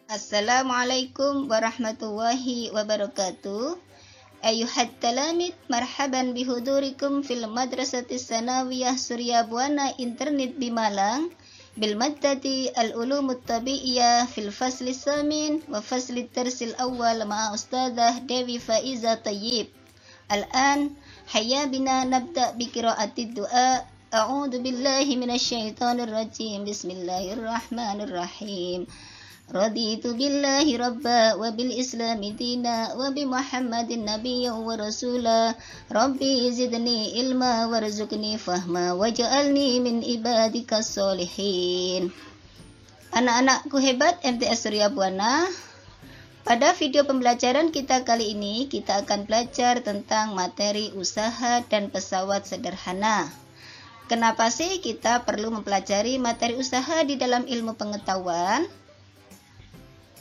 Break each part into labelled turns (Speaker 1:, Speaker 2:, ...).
Speaker 1: Assalamualaikum warahmatullahi wabarakatuh. Ayuhat talamid, marhaban bihudurikum fil madrasatis sanawiyah Surya Buana Internet Bimalang bil maddati al-ulumut tabi'iyah fil fasli samin wa fasli tersil awal ma'a ustadzah Dewi Faiza Tayyib. Al-an hayya bina nabda bi qiraatid du'a. A'udzu billahi minasyaitonir rajim. Bismillahirrahmanirrahim. Raditu billahi rabba wa bil islami dina wa bi muhammadin nabiyya wa rasula. Rabbi zidni ilma warzuqni fahma waj'alni min ibadikas solihin. Anak-anakku hebat MTS Surya Buana, pada video pembelajaran kita kali ini kita akan belajar tentang materi usaha dan pesawat sederhana. Kenapa sih kita perlu mempelajari materi usaha di dalam ilmu pengetahuan?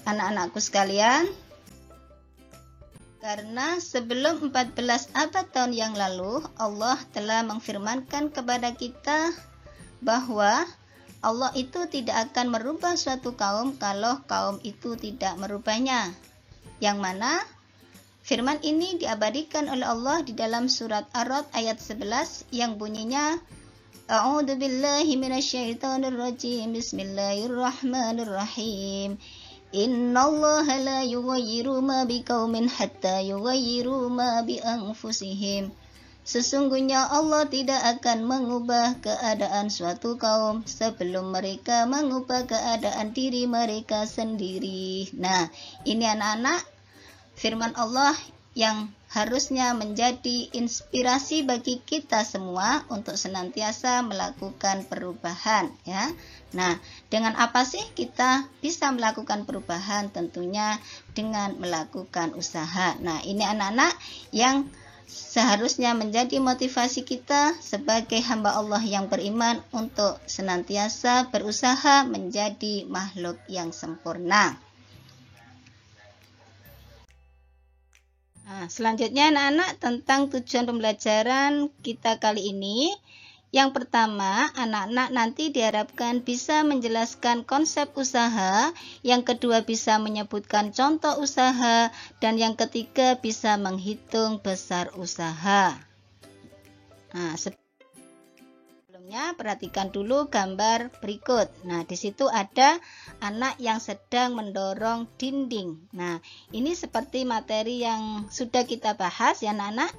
Speaker 1: Anak-anakku sekalian, karena sebelum 14 abad tahun yang lalu Allah telah mengfirmankan kepada kita bahwa Allah itu tidak akan merubah suatu kaum kalau kaum itu tidak merubahnya. Yang mana firman ini diabadikan oleh Allah di dalam surat Ar-Ra'd ayat 11 yang bunyinya A'udzu billahi minasyaitonir rajim. Bismillahirrahmanirrahim. Innallaha la yughayyiru ma biqaumin hatta yughayyiru ma bi anfusihim. Sesungguhnya Allah tidak akan mengubah keadaan suatu kaum sebelum mereka mengubah keadaan diri mereka sendiri. Nah, ini anak-anak firman Allah yang harusnya menjadi inspirasi bagi kita semua untuk senantiasa melakukan perubahan, ya. Nah, dengan apa sih kita bisa melakukan perubahan? Tentunya dengan melakukan usaha. Nah, ini anak-anak yang seharusnya menjadi motivasi kita sebagai hamba Allah yang beriman untuk senantiasa berusaha menjadi makhluk yang sempurna. Nah, selanjutnya anak-anak tentang tujuan pembelajaran kita kali ini. Yang pertama, anak-anak nanti diharapkan bisa menjelaskan konsep usaha, yang kedua bisa menyebutkan contoh usaha, dan yang ketiga bisa menghitung besar usaha. Nah, sebelumnya perhatikan dulu gambar berikut. Nah, di situ ada anak yang sedang mendorong dinding. Nah, ini seperti materi yang sudah kita bahas ya anak-anak.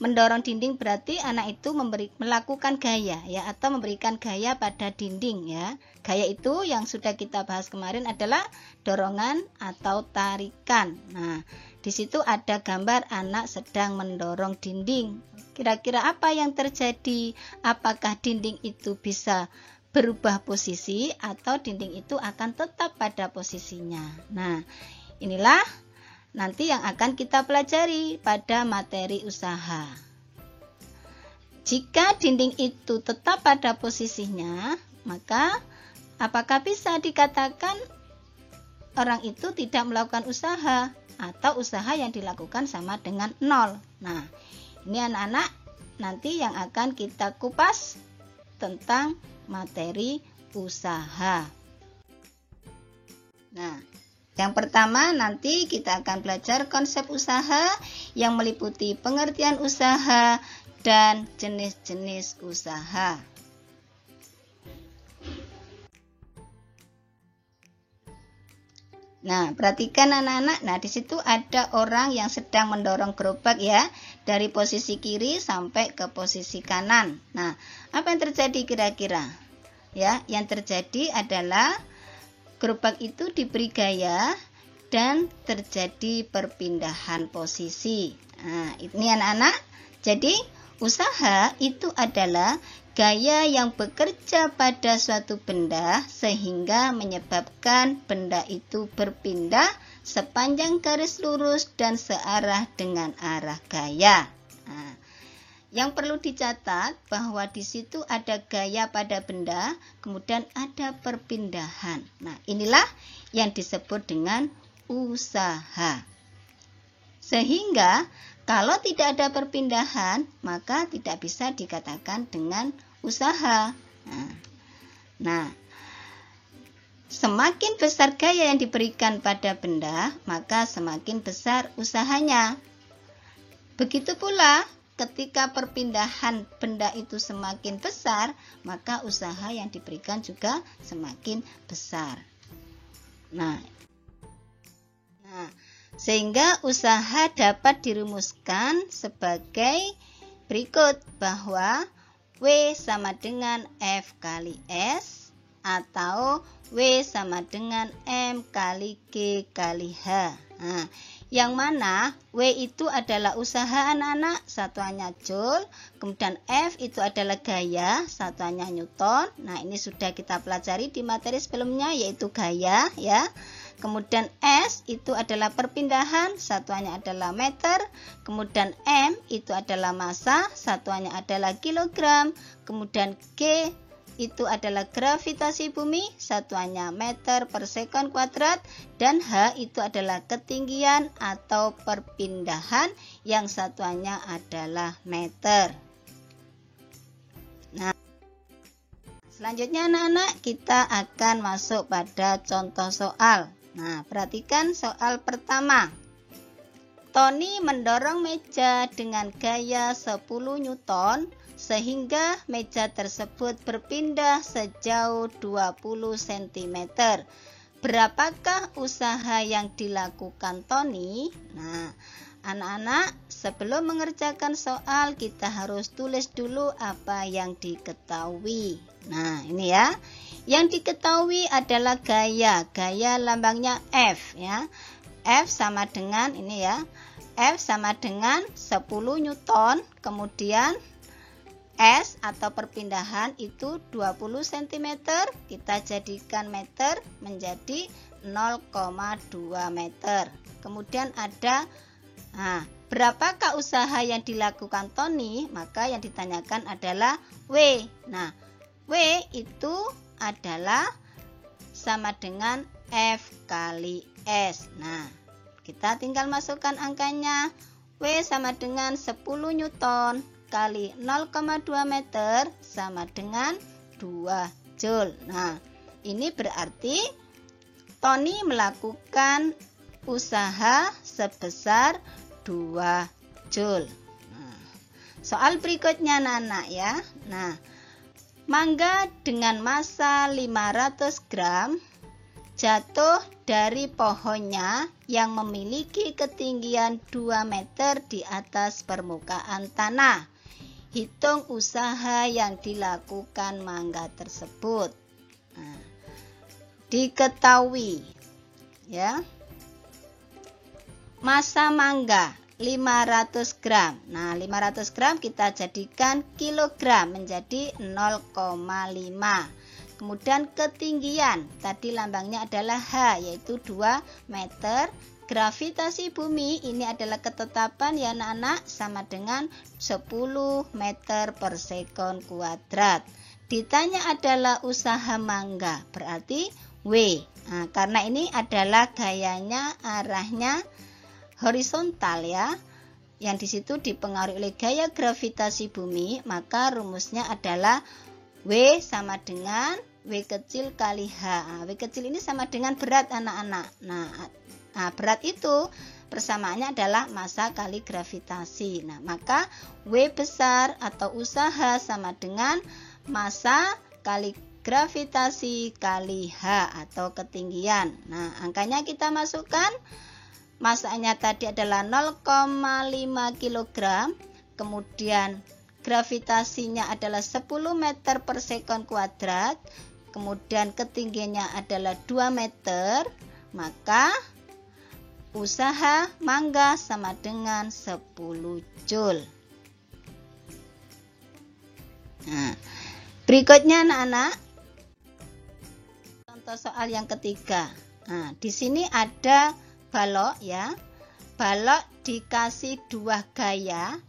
Speaker 1: Mendorong dinding berarti anak itu melakukan gaya ya, atau memberikan gaya pada dinding ya. Gaya itu yang sudah kita bahas kemarin adalah dorongan atau tarikan. Nah, di situ ada gambar anak sedang mendorong dinding. Kira-kira apa yang terjadi? Apakah dinding itu bisa berubah posisi atau dinding itu akan tetap pada posisinya? Nah, inilah nanti yang akan kita pelajari pada materi usaha. Jika dinding itu tetap pada posisinya, maka apakah bisa dikatakan orang itu tidak melakukan usaha atau usaha yang dilakukan sama dengan nol? Nah, ini anak-anak nanti yang akan kita kupas tentang materi usaha. Nah, yang pertama nanti kita akan belajar konsep usaha yang meliputi pengertian usaha dan jenis-jenis usaha. Nah, perhatikan anak-anak. Nah, di situ ada orang yang sedang mendorong gerobak ya, dari posisi kiri sampai ke posisi kanan. Nah, apa yang terjadi kira-kira? Ya, yang terjadi adalah gerobak itu diberi gaya dan terjadi perpindahan posisi. Nah, ini anak-anak. Jadi, usaha itu adalah gaya yang bekerja pada suatu benda sehingga menyebabkan benda itu berpindah sepanjang garis lurus dan searah dengan arah gaya. Nah, yang perlu dicatat bahwa di situ ada gaya pada benda, kemudian ada perpindahan. Nah, inilah yang disebut dengan usaha. Sehingga kalau tidak ada perpindahan, maka tidak bisa dikatakan dengan usaha. Nah, semakin besar gaya yang diberikan pada benda, maka semakin besar usahanya. Begitu pula ketika perpindahan benda itu semakin besar, maka usaha yang diberikan juga semakin besar. Nah, sehingga usaha dapat dirumuskan sebagai berikut, bahwa W sama dengan F kali S atau W sama dengan M kali G kali H. Nah, yang mana W itu adalah usaha anak-anak, satuannya Joule, kemudian F itu adalah gaya, satuannya Newton. Nah, ini sudah kita pelajari di materi sebelumnya, yaitu gaya ya. Kemudian S itu adalah perpindahan, satuannya adalah meter. Kemudian M itu adalah massa, satuannya adalah kilogram. Kemudian G itu adalah gravitasi bumi, satuannya meter per sekon kuadrat. Dan H itu adalah ketinggian atau perpindahan yang satuannya adalah meter. Nah, selanjutnya anak-anak kita akan masuk pada contoh soal. Nah, perhatikan soal pertama. Tony mendorong meja dengan gaya 10 Newton sehingga meja tersebut berpindah sejauh 20 cm. Berapakah usaha yang dilakukan Tony? Nah, anak-anak, sebelum mengerjakan soal kita harus tulis dulu apa yang diketahui. Nah, ini ya. Yang diketahui adalah gaya. Gaya lambangnya F ya. F sama dengan ini ya. F sama dengan 10 Newton. Kemudian S atau perpindahan itu 20 cm. Kita jadikan meter menjadi 0,2 meter. Kemudian ada berapakah usaha yang dilakukan Tony? Maka yang ditanyakan adalah W. Nah, W itu adalah sama dengan F kali S. Nah, kita tinggal masukkan angkanya. W sama dengan 10 Newton kali 0,2 meter sama dengan 2 Joule. Nah, ini berarti Tony melakukan usaha sebesar 2 Joule. Nah, soal berikutnya anak-anak ya. Nah, mangga dengan massa 500 gram jatuh dari pohonnya yang memiliki ketinggian 2 meter di atas permukaan tanah. Hitung usaha yang dilakukan mangga tersebut. Nah, diketahui ya. Massa mangga 500 gram. Nah, 500 gram kita jadikan kilogram menjadi 0,5. Kemudian ketinggian, tadi lambangnya adalah H, yaitu 2 meter. Gravitasi bumi ini adalah ketetapan ya anak-anak, sama dengan 10 meter per sekon kuadrat. Ditanya adalah usaha mangga, berarti W. Nah, karena ini adalah gayanya, arahnya horizontal ya, yang disitu dipengaruhi oleh gaya gravitasi bumi, maka rumusnya adalah W sama dengan W kecil kali H. Nah, W kecil ini sama dengan berat anak-anak. Nah, berat itu persamaannya adalah massa kali gravitasi. Nah, maka W besar atau usaha sama dengan massa kali gravitasi kali H atau ketinggian. Nah, angkanya kita masukkan. Massanya tadi adalah 0,5 kg, kemudian gravitasinya adalah 10 meter per sekon kuadrat, kemudian ketinggiannya adalah 2 meter, maka usaha mangga sama dengan 10 Joule. Nah, berikutnya anak-anak, contoh soal yang ketiga. Nah, di sini ada balok ya. Balok dikasih 2 gaya.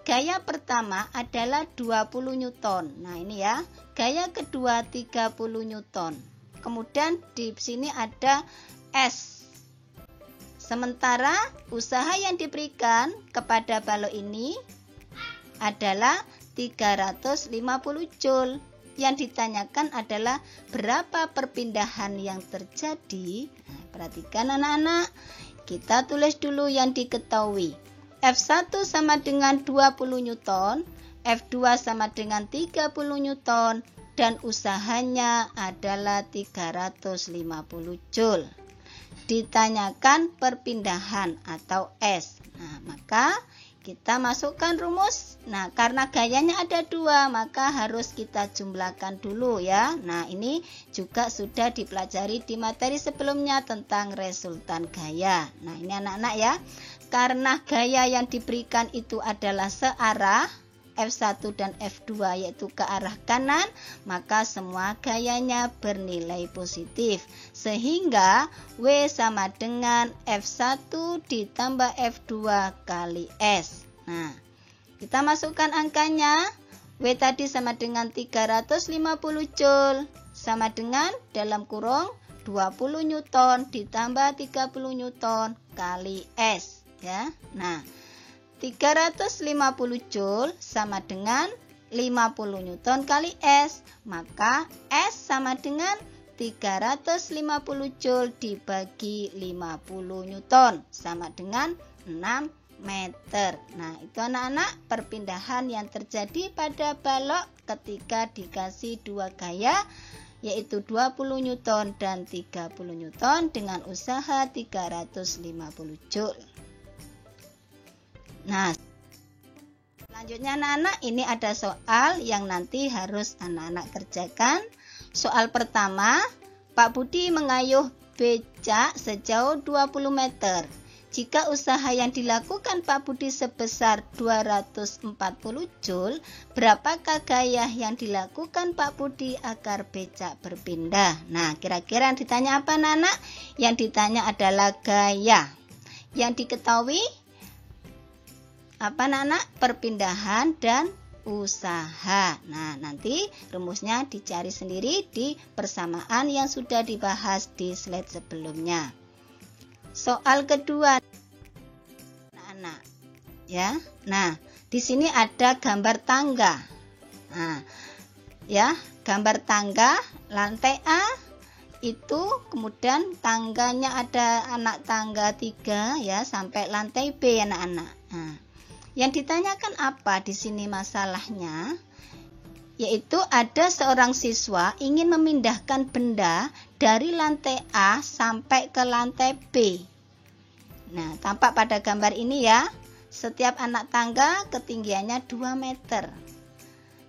Speaker 1: Gaya pertama adalah 20 Newton. Nah, ini ya. Gaya kedua 30 Newton. Kemudian di sini ada S. Sementara usaha yang diberikan kepada balok ini adalah 350 Joule. Yang ditanyakan adalah berapa perpindahan yang terjadi. Nah, perhatikan anak-anak, kita tulis dulu yang diketahui. F1 sama dengan 20 Newton, F2 sama dengan 30 Newton, dan usahanya adalah 350 Joule. Ditanyakan perpindahan atau S. Nah, maka kita masukkan rumus. Nah, karena gayanya ada 2, maka harus kita jumlahkan dulu ya. Nah, ini juga sudah dipelajari di materi sebelumnya tentang resultan gaya. Nah, ini anak-anak ya. Karena gaya yang diberikan itu adalah searah, F1 dan F2 yaitu ke arah kanan, maka semua gayanya bernilai positif. Sehingga W sama dengan F1 ditambah F2 kali S. Nah, kita masukkan angkanya. W tadi sama dengan 350 Joule, sama dengan dalam kurung 20 Newton ditambah 30 Newton kali S. Ya, nah 350 Joule sama dengan 50 Newton kali S. Maka S sama dengan 350 Joule dibagi 50 Newton sama dengan 6 meter. Nah, itu anak-anak perpindahan yang terjadi pada balok ketika dikasih 2 gaya, yaitu 20 Newton dan 30 Newton dengan usaha 350 Joule. Nah, selanjutnya anak-anak, ini ada soal yang nanti harus anak-anak kerjakan. Soal pertama, Pak Budi mengayuh becak sejauh 20 meter. Jika usaha yang dilakukan Pak Budi sebesar 240 Joule, berapakah gaya yang dilakukan Pak Budi agar becak berpindah? Nah, kira-kira yang ditanya apa anak-anak? Yang ditanya adalah gaya. Yang diketahui apa anak-anak? Perpindahan dan usaha. Nah, nanti rumusnya dicari sendiri di persamaan yang sudah dibahas di slide sebelumnya. Soal kedua anak-anak ya. Nah, di sini ada gambar tangga. Nah, ya, gambar tangga lantai A itu, kemudian tangganya ada anak tangga 3 ya sampai lantai B anak-anak. Nah, yang ditanyakan apa di sini masalahnya? Yaitu ada seorang siswa ingin memindahkan benda dari lantai A sampai ke lantai B. Nah, tampak pada gambar ini ya. Setiap anak tangga ketinggiannya 2 meter.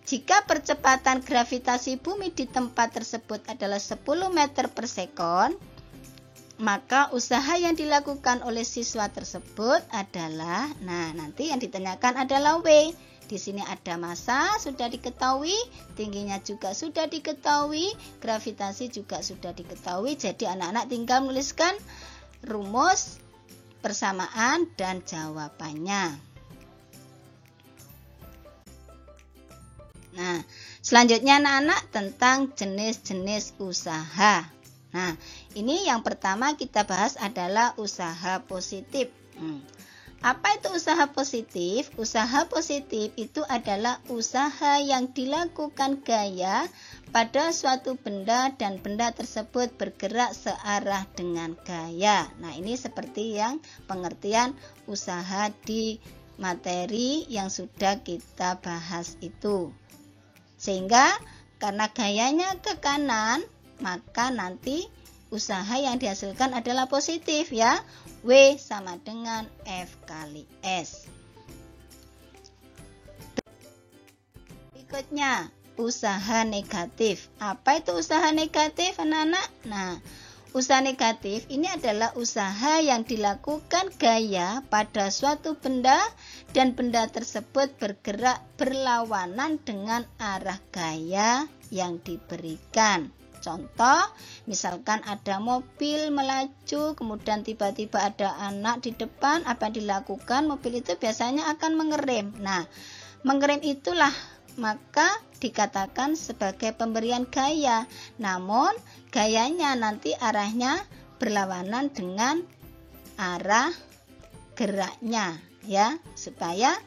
Speaker 1: Jika percepatan gravitasi bumi di tempat tersebut adalah 10 meter per sekon, maka usaha yang dilakukan oleh siswa tersebut adalah, nah nanti yang ditanyakan adalah W. Di sini ada massa sudah diketahui, tingginya juga sudah diketahui, gravitasi juga sudah diketahui. Jadi anak-anak tinggal menuliskan rumus, persamaan, dan jawabannya. Nah, selanjutnya anak-anak tentang jenis-jenis usaha. Nah, ini yang pertama kita bahas adalah usaha positif. Apa itu usaha positif? Usaha positif itu adalah usaha yang dilakukan gaya pada suatu benda dan benda tersebut bergerak searah dengan gaya. Nah, ini seperti yang pengertian usaha di materi yang sudah kita bahas itu. Sehingga karena gayanya ke kanan, maka nanti usaha yang dihasilkan adalah positif ya. W sama dengan F kali S. Berikutnya, usaha negatif. Apa itu usaha negatif anak-anak? Nah, usaha negatif ini adalah usaha yang dilakukan gaya pada suatu benda dan benda tersebut bergerak berlawanan dengan arah gaya yang diberikan. Contoh, misalkan ada mobil melaju, kemudian tiba-tiba ada anak di depan, apa yang dilakukan? Mobil itu biasanya akan mengerem. Nah, mengerem itulah maka dikatakan sebagai pemberian gaya. Namun, gayanya nanti arahnya berlawanan dengan arah geraknya, ya, supaya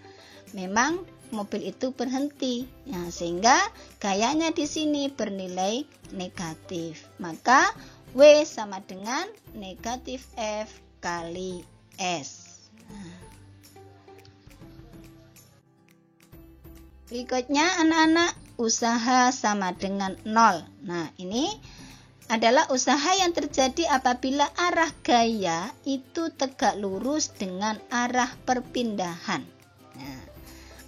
Speaker 1: memang mobil itu berhenti. Nah, sehingga gayanya di sini bernilai negatif. Maka W sama dengan negatif F kali S. Nah. Berikutnya anak-anak, usaha sama dengan 0. Nah, ini adalah usaha yang terjadi apabila arah gaya itu tegak lurus dengan arah perpindahan. Nah,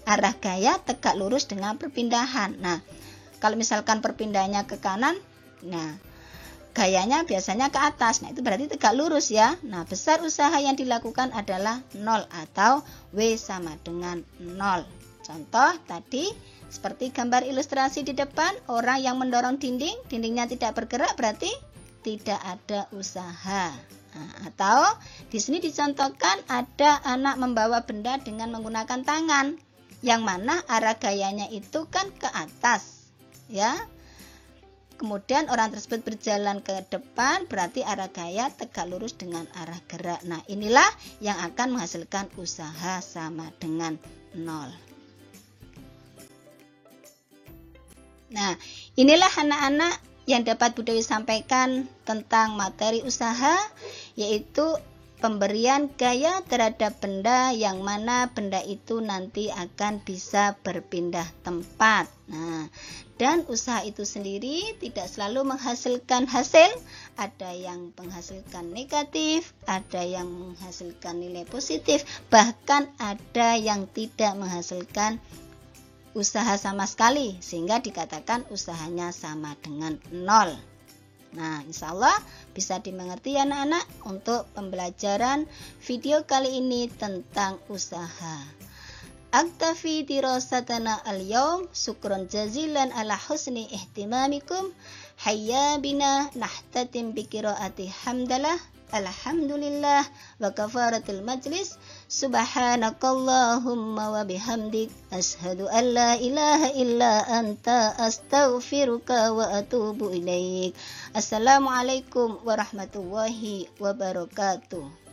Speaker 1: arah gaya tegak lurus dengan perpindahan. Nah, kalau misalkan perpindahannya ke kanan, nah gayanya biasanya ke atas. Nah, itu berarti tegak lurus ya. Nah, besar usaha yang dilakukan adalah 0 atau W sama dengan 0. Contoh tadi seperti gambar ilustrasi di depan, orang yang mendorong dinding, dindingnya tidak bergerak berarti tidak ada usaha. Nah, atau di sini dicontohkan ada anak membawa benda dengan menggunakan tangan, yang mana arah gayanya itu kan ke atas, ya. Kemudian orang tersebut berjalan ke depan, berarti arah gaya tegak lurus dengan arah gerak. Nah, inilah yang akan menghasilkan usaha sama dengan 0. Nah, inilah anak-anak yang dapat Bu Dewi sampaikan tentang materi usaha, yaitu pemberian gaya terhadap benda yang mana benda itu nanti akan bisa berpindah tempat. Nah, dan usaha itu sendiri tidak selalu menghasilkan hasil, ada yang menghasilkan negatif, ada yang menghasilkan nilai positif, bahkan ada yang tidak menghasilkan usaha sama sekali, sehingga dikatakan usahanya sama dengan 0. Nah, insya Allah bisa dimengerti anak-anak untuk pembelajaran video kali ini tentang usaha. Aktafi dirasatana al-yawm, syukran jazilan ala husni ihtimamikum. Hayya bina nahtatim biqiraati hamdalah. Alhamdulillah wa kafaratul majlis. Subhanakallahumma wa bihamdik, ashhadu an la ilaha illa anta, astaghfiruka wa atubu ilaik. Assalamualaikum warahmatullahi wabarakatuh.